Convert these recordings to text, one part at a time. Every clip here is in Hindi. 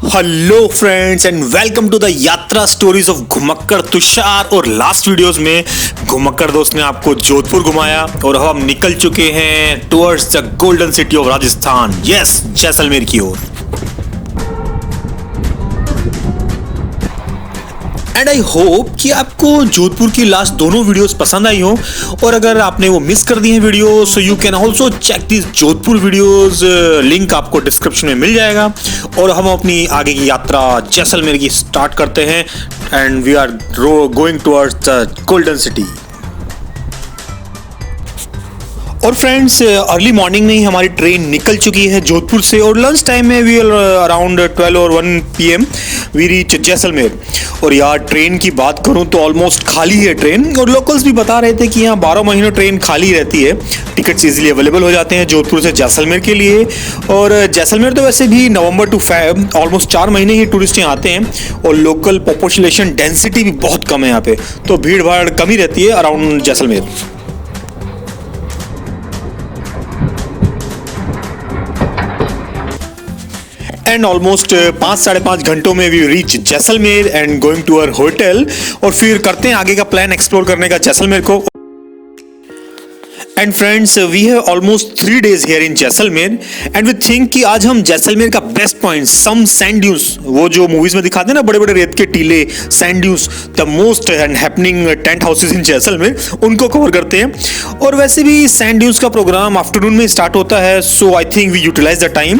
Hello friends and welcome to the Yatra stories of Ghumakkad Tushar. और लास्ट वीडियोस में घुमक्कड़ दोस्त ने आपको जोधपुर घुमाया और अब हम निकल चुके हैं towards the golden city of Rajasthan, yes Jaisalmer की ओर। एंड आई होप कि आपको जोधपुर की लास्ट दोनों वीडियोस पसंद आई हो, और अगर आपने वो मिस कर दी है video so you can also check this Jodhpur videos, link आपको डिस्क्रिप्शन में मिल जाएगा। और हम अपनी आगे की यात्रा जैसलमेर की स्टार्ट करते हैं and we are going towards the golden city. और फ्रेंड्स अर्ली मॉर्निंग में ही हमारी ट्रेन निकल चुकी है जोधपुर से, और लंच टाइम में वी आर अराउंड 12 और 1 PM वी रीच जैसलमेर। और यार ट्रेन की बात करूं तो ऑलमोस्ट खाली है ट्रेन, और लोकल्स भी बता रहे थे कि यहाँ 12 महीनों ट्रेन खाली रहती है। टिकट्स इजीली अवेलेबल हो जाते हैं जोधपुर से जैसलमेर के लिए। और जैसलमेर तो वैसे भी नवंबर टू फेब ऑलमोस्ट 4 महीने ही टूरिस्ट यहाँ आते हैं, और लोकल पॉपुलेशन डेंसिटी भी बहुत कम है यहाँ पे, तो भीड़ भाड़ कम ही रहती है अराउंड जैसलमेर। एंड ऑलमोस्ट 5-5.5 घंटों में we reach Jaisalmer and going to our hotel. और फिर करते हैं आगे का प्लान एक्सप्लोर करने का जैसलमेर को। And friends we have almost 3 days here in Jaisalmer and we think कि आज हम जैसलमेर का best point some sand dunes, वो जो मूवीज में दिखाते हैं ना बड़े बड़े रेत के टीले, sand dunes, the most and happening tent houses in Jaisalmer, उनको कवर करते हैं। और वैसे भी सैंड ड्यून्स का प्रोग्राम आफ्टरनून में स्टार्ट होता है, so I think we utilise the time.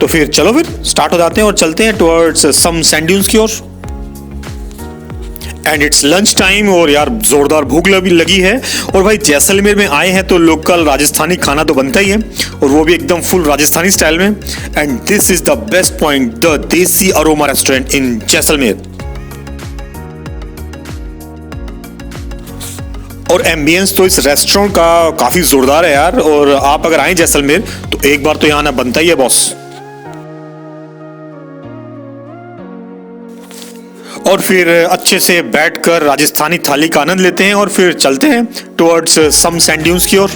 तो फिर चलो फिर स्टार्ट हो जाते हैं और चलते हैं टुवर्ड्स सम सैंड ड्यून्स की ओर। एंड इट्स लंच टाइम, और यार जोरदार भूख लगी है। और भाई जैसलमेर में आए हैं तो लोकल राजस्थानी खाना तो बनता ही है, और वो भी एकदम फुल राजस्थानी स्टाइल में। And this is the best point, the देसी अरोमा रेस्टोरेंट इन जैसलमेर। और एम्बियंस तो इस रेस्टोरेंट का काफी जोरदार है यार, और आप अगर आए जैसलमेर तो एक बार तो यहाँ आना बनता ही है बॉस। और फिर अच्छे से बैठकर राजस्थानी थाली का आनंद लेते हैं, और फिर चलते हैं टुवर्ड्स सम सैंड ड्यून्स की ओर।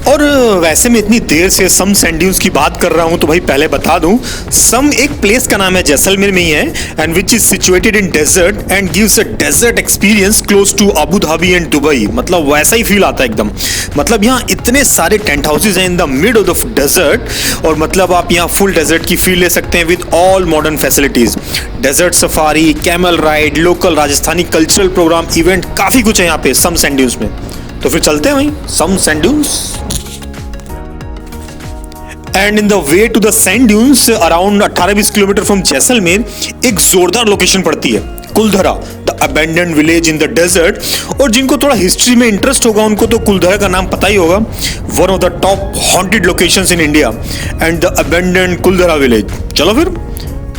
और वैसे मैं इतनी देर से सम सैंड ड्यून्स की बात कर रहा हूं तो भाई पहले बता दूं, सम एक प्लेस का नाम है, जैसलमेर में ही है, and which is situated in desert and gives a desert experience close to Abu Dhabi and Dubai. मतलब वैसा ही फील आता है एकदम। मतलब यहाँ इतने सारे टेंट हाउसेज हैं in the mid of the desert, और मतलब आप यहाँ फुल डेजर्ट की फील ले सकते हैं with all modern facilities, desert safari, camel ride, local Rajasthani cultural program, event, काफी कुछ है यहाँ पे सम सैंड ड्यून्स में। तो फिर चलते हैं वहीं Sam sand dunes. And in the way to the sand dunes around 18-20 kilometre from Jaisalmer एक जोरदार लोकेशन पड़ती है, Kuldhara, the abandoned village in the desert. और जिनको थोड़ा हिस्ट्री में इंटरेस्ट होगा उनको तो कुलधरा का नाम पता ही होगा, one of the top haunted locations in India, and the abandoned Kuldhara village. चलो फिर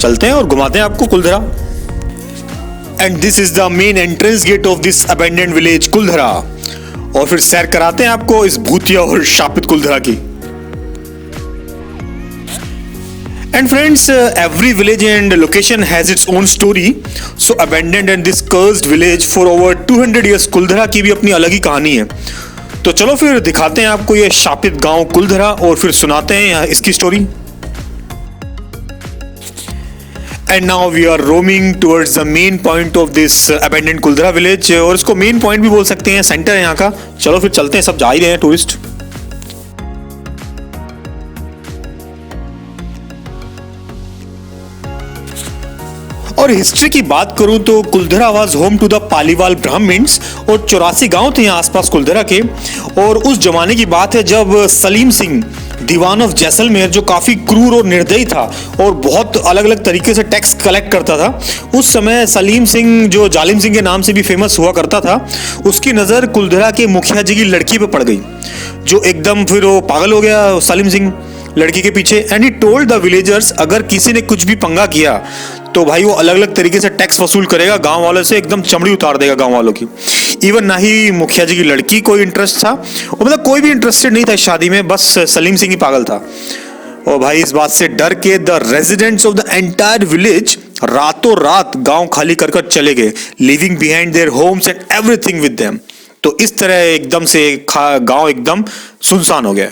चलते हैं और घुमाते हैं आपको Kuldhara. And this is the main entrance gate of this abandoned village Kuldhara. और फिर सैर कराते हैं आपको इस भूतिया और शापित कुलधरा की। And friends, every village and location has its own story. So abandoned and this cursed village for over 200 years, Kuldhara की भी अपनी अलग ही कहानी है। तो चलो फिर दिखाते हैं आपको ये शापित गांव कुलधरा, और फिर सुनाते हैं इसकी story. And now we are roaming towards the main point of this abandoned Kuldhara village, और इसको मेन पॉइंट भी बोल सकते हैं, सेंटर है यहाँ का। चलो फिर चलते हैं, सब जा ही रहे हैं टूरिस्ट। और हिस्ट्री की बात करूं तो Kuldhara was home to the Paliwal Brahmins, और 84 गांव थे यहाँ आसपास कुलधरा के। और उस जमाने की बात है जब सलीम सिंह, दीवान ऑफ जैसलमेर, जो काफी क्रूर और निर्दयी था और बहुत अलग अलग तरीके से टैक्स कलेक्ट करता था, उस समय सलीम सिंह जो जालिम सिंह के नाम से भी फेमस हुआ करता था, उसकी नजर कुलधरा के मुखिया जी की लड़की पे पड़ गई, जो एकदम फिर वो पागल हो गया सलीम सिंह लड़की के पीछे। And he told the villagers अगर किसी ने कुछ भी पंगा किया तो भाई वो अलग अलग तरीके से टैक्स वसूल करेगा गांव वालों से, एकदम चमड़ी उतार देगा गांव वालों की। इवन ना ही मुखिया जी की लड़की कोई इंटरेस्ट था, और मतलब कोई भी इंटरेस्टेड नहीं था इस शादी में, बस सलीम सिंह ही पागल था। और भाई इस बात से डर के the residents of the entire village रातों रात गांव खाली कर चले गए, living behind their homes and everything with them. तो इस तरह एकदम से गांव एकदम सुनसान हो गया।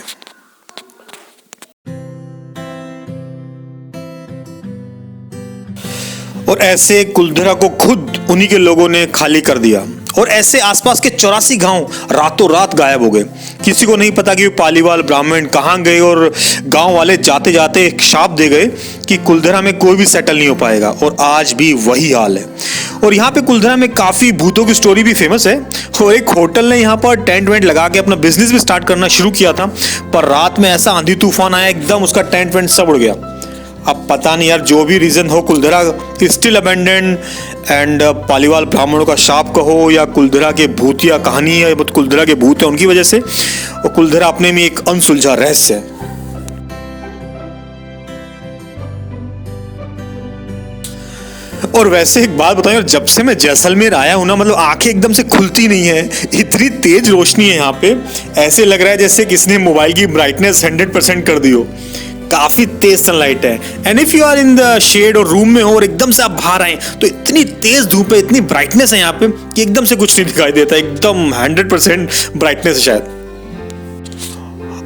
और ऐसे कुलधरा को खुद उन्हीं के लोगों ने खाली कर दिया और ऐसे आसपास के 84 गांव रातों रात गायब हो गए। किसी को नहीं पता कि पालीवाल ब्राह्मण कहाँ गए और गांव वाले जाते जाते एक शाप दे गए कि कुलधरा में कोई भी सेटल नहीं हो पाएगा और आज भी वही हाल है। और यहाँ पे कुलधरा में काफी भूतों की स्टोरी भी फेमस है और एक होटल ने यहाँ पर टेंट वेंट लगा के अपना बिजनेस भी स्टार्ट करना शुरू किया था, पर रात में ऐसा आंधी तूफान आया एकदम उसका टेंट वेंट सब उड़ गया। अब पता नहीं यार, जो भी रीजन हो, Kuldhara still abandoned and Paliwal ब्राह्मणों का शाप कहो या कुलधरा के भूतिया कहानी है, कुलधरा के भूत है उनकी वजह से, और कुलधरा अपने में एक अनसुलझा रहस्य है। और वैसे एक बात बताऊं यार, जब से मैं जैसलमेर आया हूं ना, मतलब आंखें एकदम से खुलती नहीं है, इतनी तेज रोशनी है यहाँ पे, ऐसे लग रहा है जैसे किसने मोबाइल की ब्राइटनेस 100% कर दी हो। काफी तेज सनलाइट है and if you are in the shade और रूम में हो और एकदम से आप बाहर आए तो इतनी तेज धूप है, इतनी ब्राइटनेस है यहाँ पे कि एकदम से कुछ नहीं दिखाई देता, एकदम 100% ब्राइटनेस है शायद।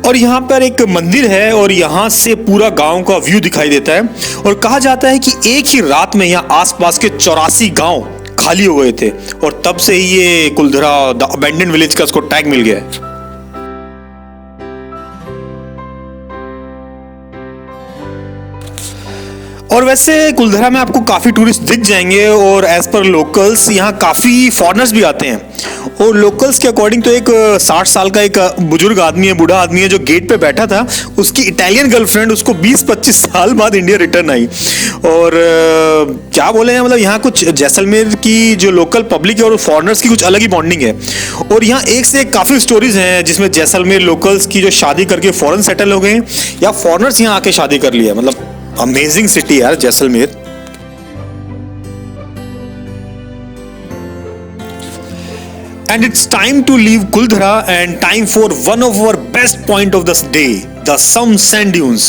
और यहाँ पर एक मंदिर है और यहाँ से पूरा गांव का व्यू दिखाई देता है और कहा जाता है कि एक ही रात में यहाँ आसपास के 84 गांव खाली हो गए थे और तब से ही ये कुलधरा द अबैंडन्ड विलेज का उसको टैग मिल गया है। और वैसे कुलधरा में आपको काफ़ी टूरिस्ट दिख जाएंगे और एज पर लोकल्स यहाँ काफ़ी फॉरेनर्स भी आते हैं। और लोकल्स के अकॉर्डिंग तो एक 60 साल का एक बुजुर्ग आदमी है, बूढ़ा आदमी है, जो गेट पे बैठा था, उसकी इटालियन गर्लफ्रेंड उसको 20-25 साल बाद इंडिया रिटर्न आई। और क्या बोले हैं, मतलब यहाँ कुछ जैसलमेर की जो लोकल पब्लिक है और फॉरेनर्स की कुछ अलग ही बॉन्डिंग है। और यहाँ एक से एक काफ़ी स्टोरीज हैं जिसमें जैसलमेर लोकल्स की जो शादी करके फॉरेन सेटल हो गए या फॉरेनर्स यहाँ आके शादी कर लिया। मतलब अमेजिंग सिटी यार Jaisalmer. And it's time to leave Kuldhara and time for one of our best point of the day, the Some Sand Dunes.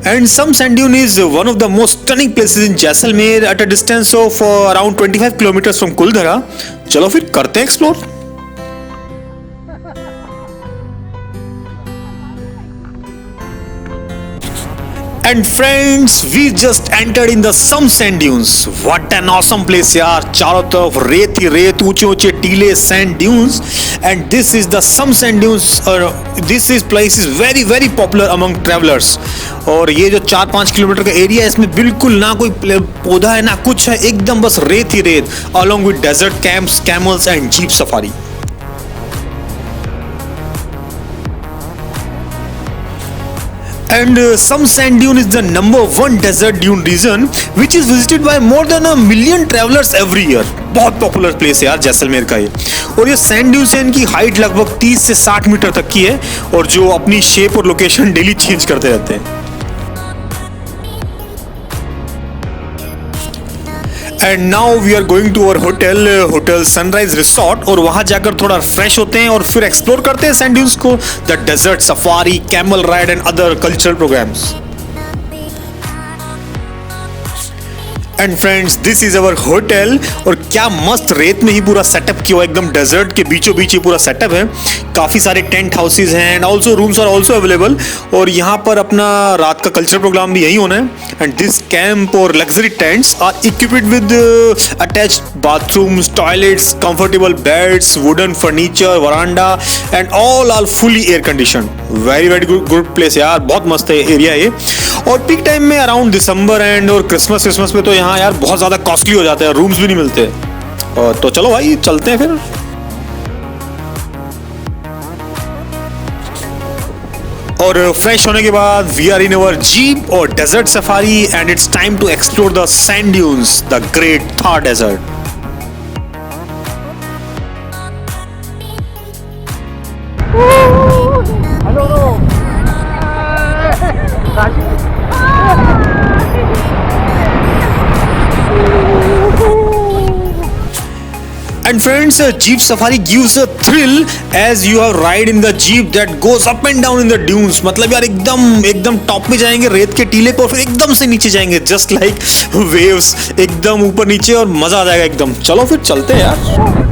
And Some Sand Dune is one of the most stunning places in Jaisalmer at a distance of around 25 kilometers from Kuldhara. चलो फिर करते हैं explore. And friends, we just entered in the Some Sand Dunes. What an awesome place यार, चारों तरफ रेत ही रेत, ऊंचे ऊंचे टीले sand dunes and this is the Some Sand Dunes. This is place is very very popular among travelers. और ये जो 4-5 किलोमीटर का एरिया है, इसमें बिल्कुल ना कोई पौधा है ना कुछ है, एकदम बस रेत ही रेत, along with desert camps, camels and jeep safari. And Some Sand Dune is the #1 desert dune region which is visited by more than 1 million travelers every year. बहुत पॉपुलर प्लेस है यार जैसलमेर का ये। और ये सैंड ड्यून्स है, इनकी हाइट लगभग 30 से 60 मीटर तक की है और जो अपनी शेप और लोकेशन डेली चेंज करते रहते हैं। And now we are going to our hotel Sunrise Resort और वहां जाकर थोड़ा फ्रेश होते हैं और फिर एक्सप्लोर करते हैं सैंड ड्यून्स को, the desert safari, camel ride and other cultural programmes. And friends, this is our hotel और क्या मस्त रेत में ही पूरा सेटअप किया हुआ, एकदम डेजर्ट के बीचों बीच ये पूरा सेटअप है। काफी सारे टेंट हाउसेज हैं and also rooms are also available और यहाँ पर अपना रात का कल्चरल प्रोग्राम भी यही होना है। एंड दिस कैंप और luxury tents are equipped with attached bathrooms, toilets, comfortable beds, wooden furniture, veranda and all are fully air condition. Very very good place यार, बहुत मस्त है एरिया ये। और पीक टाइम में अराउंड दिसंबर एंड और क्रिसमस में तो यहाँ यार बहुत ज्यादा कॉस्टली हो जाता है, रूम्स भी नहीं मिलते। तो चलो भाई चलते हैं फिर। और फ्रेश होने के बाद we are in our jeep और desert safari and it's time to explore the sand dunes, the great Thar desert. And friends, jeep safari gives a thrill as you have ride in the jeep that goes up and down in the dunes. मतलब यार एकदम टॉप में जाएंगे रेत के टीले पे और फिर एकदम से नीचे जाएंगे, जस्ट लाइक वेव्स, एकदम ऊपर नीचे और मजा आ जाएगा एकदम। चलो फिर चलते हैं यार।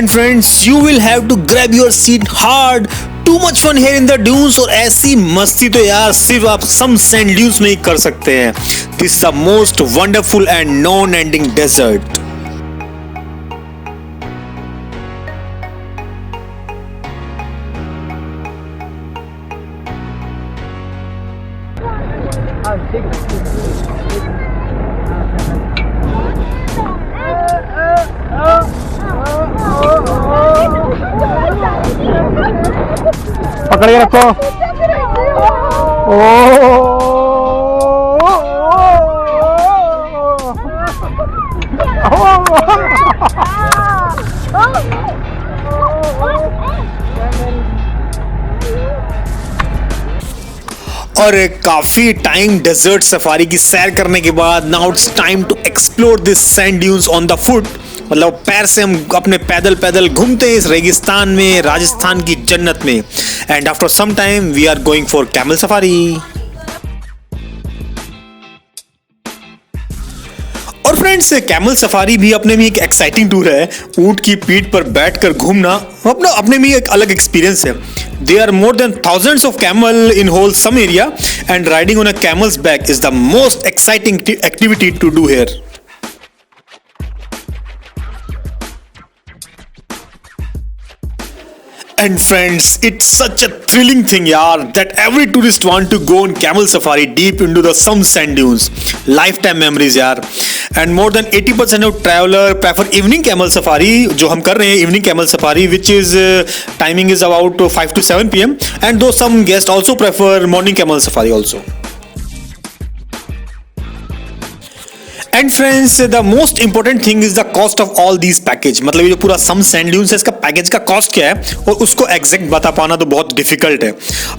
And friends, you will have to grab your seat hard. Too much fun here in the dunes और ऐसी मस्ती तो यार सिर्फ आप some sand dunes में ही कर सकते हैं. This is the most wonderful and non-ending desert. पकड़ के रखो। और काफी टाइम डेजर्ट सफारी की सैर करने के बाद now it's time to explore this sand dunes on the foot. मतलब पैर से हम अपने पैदल पैदल घूमते हैं इस रेगिस्तान में, राजस्थान की जन्नत में. And after some time we are going for camel safari. और फ्रेंड्स, कैमल सफारी भी अपने में एक एक्साइटिंग टूर है. ऊंट की पीठ पर बैठकर घूमना अपने में एक अलग एक्सपीरियंस है. There are more than thousands of camel in whole some area, and riding on a camel's back is the most exciting activity to do here. And friends, it's such a thrilling thing, yaar, that every tourist want to go on camel safari deep into the some sand dunes. Lifetime memories, yaar. And more than 80% of traveler prefer evening camel safari, जो हम कर रहे हैं evening camel safari, which is timing is about 5 to 7 p.m. And though some guests also prefer morning camel safari also. And friends, the most important thing is the cost of all these package. मतलब ये जो पूरा सम सैंड ड्यून्स है, इसका पैकेज का कॉस्ट क्या है और उसको एग्जैक्ट बता पाना तो बहुत डिफिकल्ट है.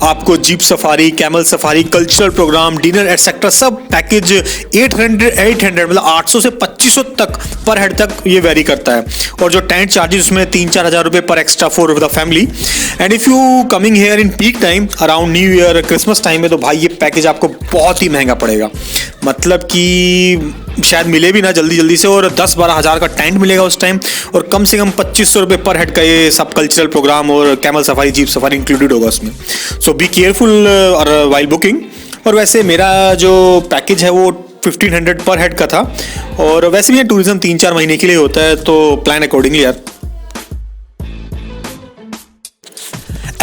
आपको jeep safari, camel safari, cultural program, dinner etcetera सब पैकेज 800 मतलब 800 से 2500 तक पर हेड तक ये वेरी करता है. और जो टेंट चार्जेस उसमें 3-4 हज़ार रुपये पर extra for the family. And if you coming here in peak time around new year, Christmas time में, तो भाई ये पैकेज आपको बहुत ही महंगा पड़ेगा. मतलब कि शायद मिले भी ना जल्दी से. और 10-12 हज़ार का टेंट मिलेगा उस टाइम, और कम से कम 2500 रुपये पर हेड का ये सब कल्चरल प्रोग्राम और camel safari, jeep safari included होगा उसमें. सो बी केयरफुल वाइल बुकिंग. और वैसे मेरा जो पैकेज है वो 1500 पर हेड का था. और वैसे भी ये टूरिज्म 3-4 महीने के लिए होता है, तो प्लान अकॉर्डिंगली यार.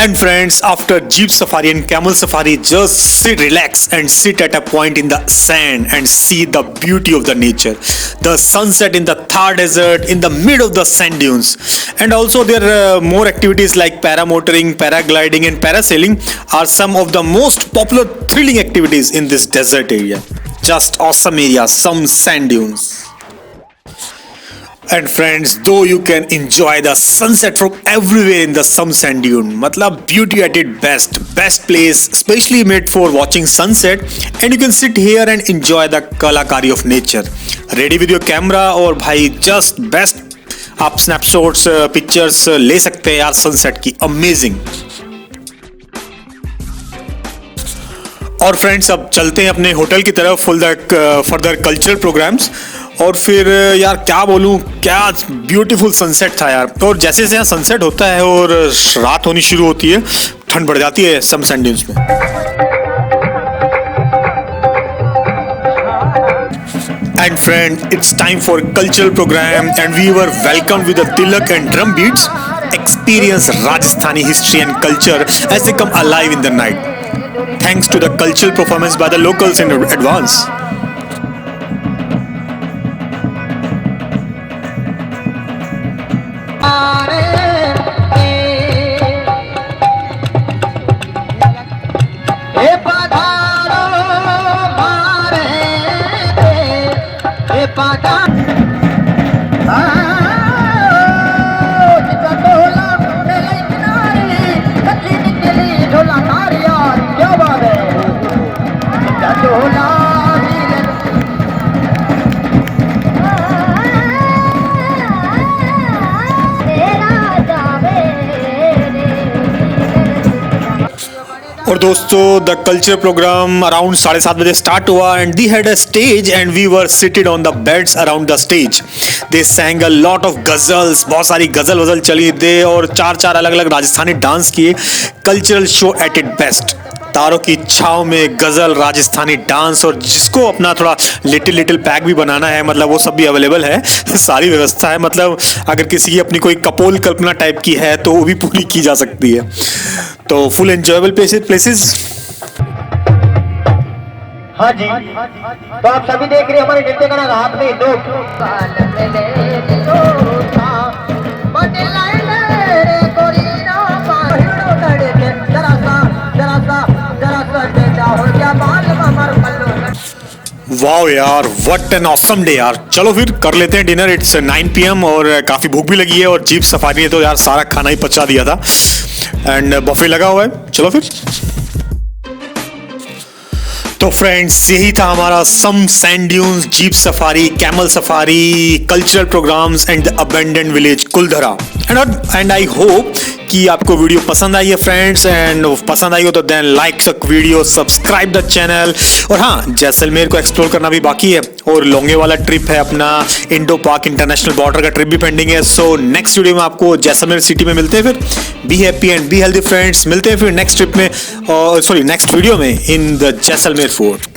And friends, after jeep safari and camel safari, just sit, relax and sit at a point in the sand and see the beauty of the nature. The sunset in the Thar desert in the mid of the sand dunes. And also there are more activities like paramotoring, paragliding and parasailing are some of the most popular thrilling activities in this desert area. Just awesome area, some sand dunes. And friends, though you can enjoy the sunset from everywhere in the some sand dune, मतलब beauty at its best place specially made for watching sunset, and you can sit here and enjoy the kalakari of nature. Ready with your camera और भाई just best आप snapshots, pictures ले सकते हैं यार sunset की. Amazing. और फ्रेंड्स, अब चलते हैं अपने होटल की तरफ फर्दर कल्चरल प्रोग्राम्स. और फिर यार क्या बोलूँ, क्या ब्यूटीफुल सनसेट था यार. और जैसे जैसे यहाँ सनसेट होता है और रात होनी शुरू होती है, ठंड बढ़ जाती है सम सैंड ड्यून्स में. And friend, it's time for cultural program and we were welcomed with a tilak and drum beats. Experience Rajasthani history and culture as they come alive in the night. Thanks to the cultural performance by the locals in advance. और दोस्तों द कल्चर प्रोग्राम अराउंड 7:30 बजे स्टार्ट हुआ and they had a stage and we were seated on the beds around the stage. They sang a lot of ghazals, बहुत सारी गजल वजल चली दे और चार अलग अलग राजस्थानी डांस किए. Cultural show at it best. तारों की छाव में गजल, राजस्थानी डांस और जिसको अपना थोड़ा लिटिल पैक भी बनाना है मतलब वो सब भी अवेलेबल है. सारी व्यवस्था है, मतलब अगर किसी की अपनी कोई कपोल कल्पना टाइप की है तो वो भी पूरी की जा सकती है. तो फुल एंजॉयबल प्लेसेस. हाँ जी, तो आप सभी देख रहे हैं हमारे नृत्य का हाथ में वाओ यार, व्हाट एन ऑसम डे यार. चलो फिर कर लेते हैं डिनर. इट्स 9 PM और काफ़ी भूख भी लगी है और जीप सफारी है तो यार सारा खाना ही पचा दिया था एंड बफे लगा हुआ है. चलो फिर. तो फ्रेंड्स यही था हमारा Sam sand dunes, jeep safari, camel safari, cultural programmes and the abandon village Kuldhara. And I hope कि आपको वीडियो पसंद आई है फ्रेंड्स. एंड पसंद आई हो तो then like video, subscribe the channel. और हाँ, जैसलमेर को एक्सप्लोर करना भी बाकी है और लोंगे वाला ट्रिप है अपना, इंडो पाक इंटरनेशनल बॉर्डर का ट्रिप भी पेंडिंग है. सो नेक्स्ट वीडियो में आपको जैसलमेर सिटी में मिलते हैं. फिर be happy and be healthy friends. मिलते हैं फिर नेक्स्ट ट्रिप में, सॉरी नेक्स्ट वीडियो में इन द जैसलमेर फोर्ट.